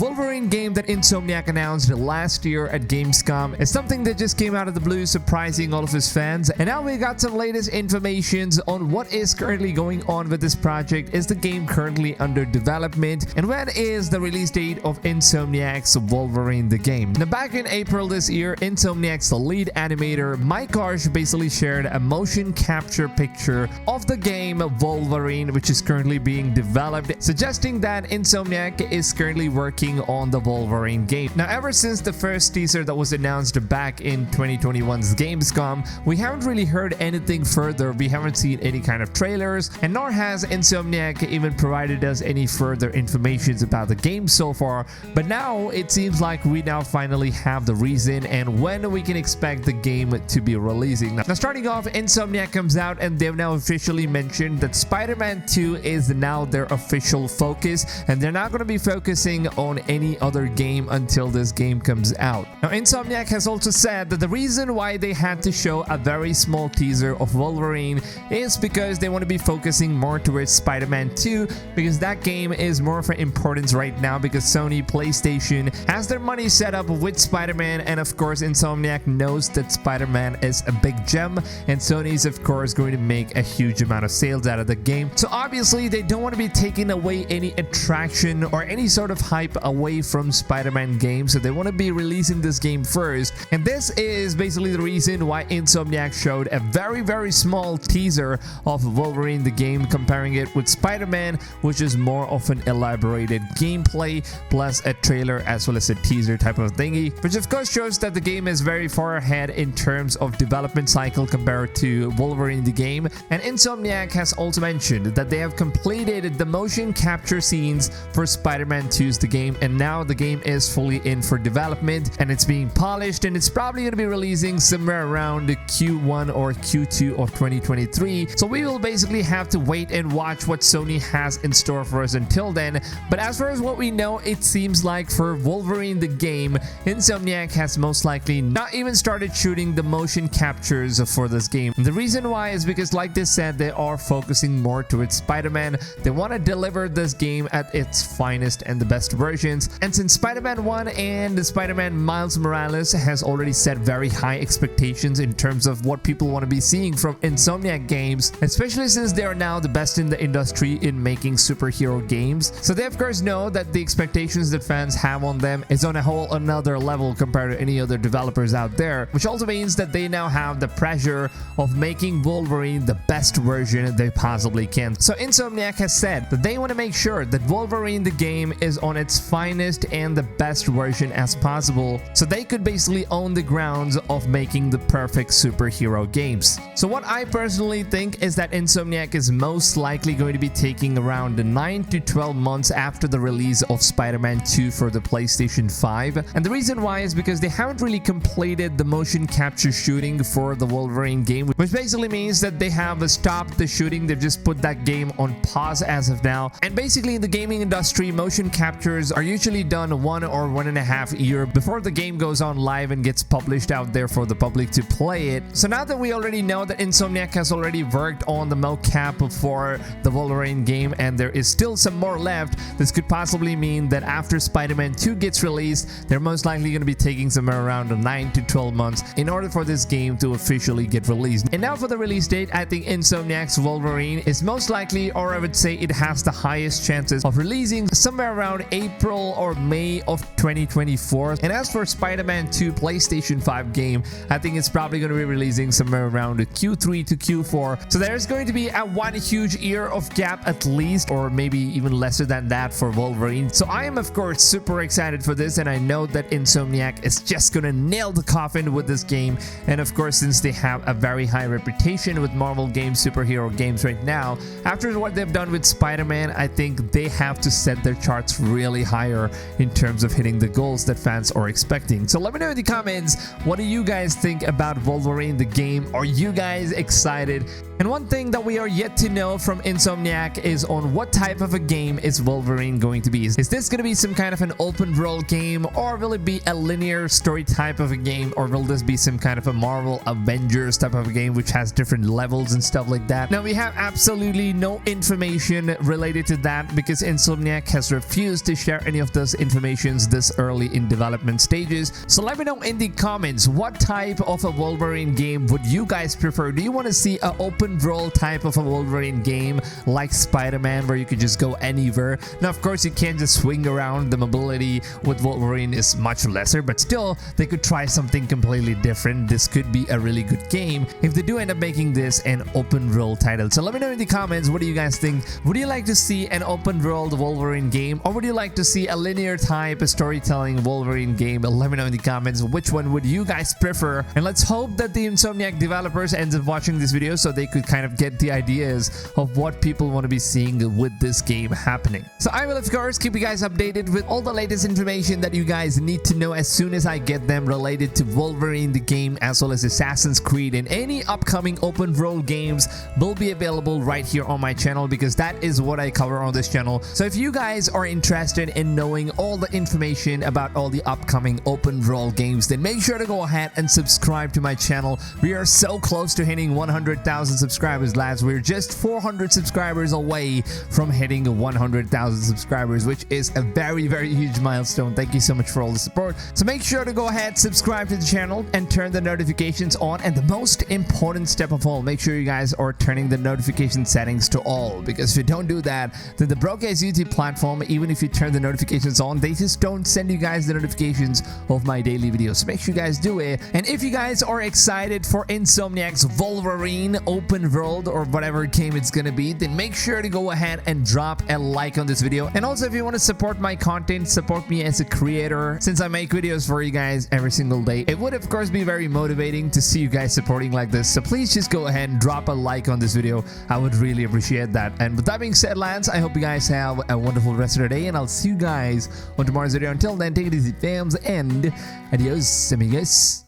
Wolverine game that Insomniac announced last year at Gamescom is something that just came out of the blue, surprising all of his fans. And now we got some latest information on what is currently going on with this project. Is the game currently under development? And when is the release date of Insomniac's Wolverine the game? Now, back in April this year, Insomniac's lead animator Mike Arsh basically shared a motion capture picture of the game Wolverine, which is currently being developed, suggesting that Insomniac is currently working on the Wolverine game. Now, ever since the first teaser that was announced back in 2021's Gamescom, we haven't really heard anything further. We haven't seen any kind of trailers, and nor has Insomniac even provided us any further information about the game so far. But now it seems like we now finally have the reason and when we can expect the game to be releasing. Now, starting off, Insomniac comes out and they've now officially mentioned that Spider-Man 2 is now their official focus, and they're not going to be focusing on any other game until this game comes out. Now, Insomniac has also said that the reason why they had to show a very small teaser of Wolverine is because they want to be focusing more towards Spider-Man 2, because that game is more of an importance right now, because Sony PlayStation has their money set up with Spider-Man, and of course Insomniac knows that Spider-Man is a big gem, and Sony's of course going to make a huge amount of sales out of the game. So obviously they don't want to be taking away any attraction or any sort of hype away from Spider-Man games, so they want to be releasing this game first. And this is basically the reason why Insomniac showed a very small teaser of Wolverine the game, comparing it with Spider-Man, which is more of an elaborated gameplay plus a trailer as well as a teaser type of thingy, which of course shows that the game is very far ahead in terms of development cycle compared to Wolverine the game. And Insomniac has also mentioned that they have completed the motion capture scenes for Spider-Man 2's the game, and now the game is fully in for development and it's being polished, and it's probably going to be releasing somewhere around Q1 or Q2 of 2023. So we will basically have to wait and watch what Sony has in store for us until then. But as far as what we know, it seems like for Wolverine the game, Insomniac has most likely not even started shooting the motion captures for this game. And the reason why is because, like they said, they are focusing more towards Spider-Man. They want to deliver this game at its finest and the best versions. And since Spider-Man 1 and Spider-Man Miles Morales has already set very high expectations in terms of what people want to be seeing from Insomniac games, especially since they are now the best in the industry in making superhero games. So they of course know that the expectations that fans have on them is on a whole another level compared to any other developers out there, which also means that they now have the pressure of making Wolverine the best version they possibly can. So Insomniac has said that they want to make sure that Wolverine the game is on its finest and the best version as possible, so they could basically own the grounds of making the perfect superhero games. So what I personally think is that Insomniac is most likely going to be taking around 9 to 12 months after the release of Spider-Man 2 for the PlayStation 5. And the reason why is because they haven't really completed the motion capture shooting for the Wolverine game, which basically means that they have stopped the shooting. They've just put that game on pause as of now. And basically in the gaming industry, motion captures are usually done 1 or 1.5 years before the game goes on live and gets published out there for the public to play it. So now that we already know that Insomniac has already worked on the mocap for the Wolverine game and there is still some more left, this could possibly mean that after Spider-Man 2 gets released, they're most likely going to be taking somewhere around 9 to 12 months in order for this game to officially get released. And now for the release date, I think Insomniac's Wolverine is most likely, or I would say it has the highest chances of releasing somewhere around April or May of 2024. And as for Spider-Man 2 PlayStation 5 game, I think it's probably going to be releasing somewhere around Q3 to Q4. So there's going to be a one huge year of gap at least, or maybe even lesser than that for Wolverine. So I am of course super excited for this, and I know that Insomniac is just gonna nail the coffin with this game. And of course, since they have a very high reputation with Marvel games, superhero games right now, after what they've done with Spider-Man, I think they have to set their charts really higher in terms of hitting the goals that fans are expecting. So let me know in the comments, what do you guys think about Wolverine the game? Are you guys excited? And one thing that we are yet to know from Insomniac is on what type of a game is Wolverine going to be. Is this going to be some kind of an open world game, or will it be a linear story type of a game, or will this be some kind of a Marvel Avengers type of a game which has different levels and stuff like that? Now we have absolutely no information related to that because Insomniac has refused to share any of those informations this early in development stages. So let me know in the comments, what type of a Wolverine game would you guys prefer? Do you want to see an open world type of a Wolverine game like Spider-Man, where you could just go anywhere? Now, of course, you can't just swing around. The mobility with Wolverine is much lesser, but still, they could try something completely different. This could be a really good game if they do end up making this an open world title. So let me know in the comments, what do you guys think? Would you like to see an open world Wolverine game, or would you like to see a linear type storytelling Wolverine game? Let me know in the comments, which one would you guys prefer? And let's hope that the Insomniac developers ends up watching this video so they could kind of get the ideas of what people want to be seeing with this game happening. So I will, of course, keep you guys updated with all the latest information that you guys need to know as soon as I get them related to Wolverine the game, as well as Assassin's Creed, and any upcoming open world games will be available right here on my channel, because that is what I cover on this channel. So if you guys are interested in knowing all the information about all the upcoming open world games, then make sure to go ahead and subscribe to my channel. We are so close to hitting 100,000 subscribers, lads. We're just 400 subscribers away from hitting 100,000 subscribers, which is a very, very huge milestone. Thank you so much for all the support. So make sure to go ahead, subscribe to the channel, and turn the notifications on. And the most important step of all, make sure you guys are turning the notification settings to all, because if you don't do that, then the broke-ass YouTube platform, even if you turn the notifications on, they just don't send you guys the notifications of my daily videos. So make sure you guys do it. And if you guys are excited for Insomniac's Wolverine open world, or whatever game it's gonna be, then make sure to go ahead and drop a like on this video. And also, if you want to support my content, support me as a creator, since I make videos for you guys every single day, it would of course be very motivating to see you guys supporting like this. So please just go ahead and drop a like on this video. I would really appreciate that. And with that being said, lads, I hope you guys have a wonderful rest of the day, and I'll see you guys on tomorrow's video. Until then, take it easy, fams, and adios, amigos.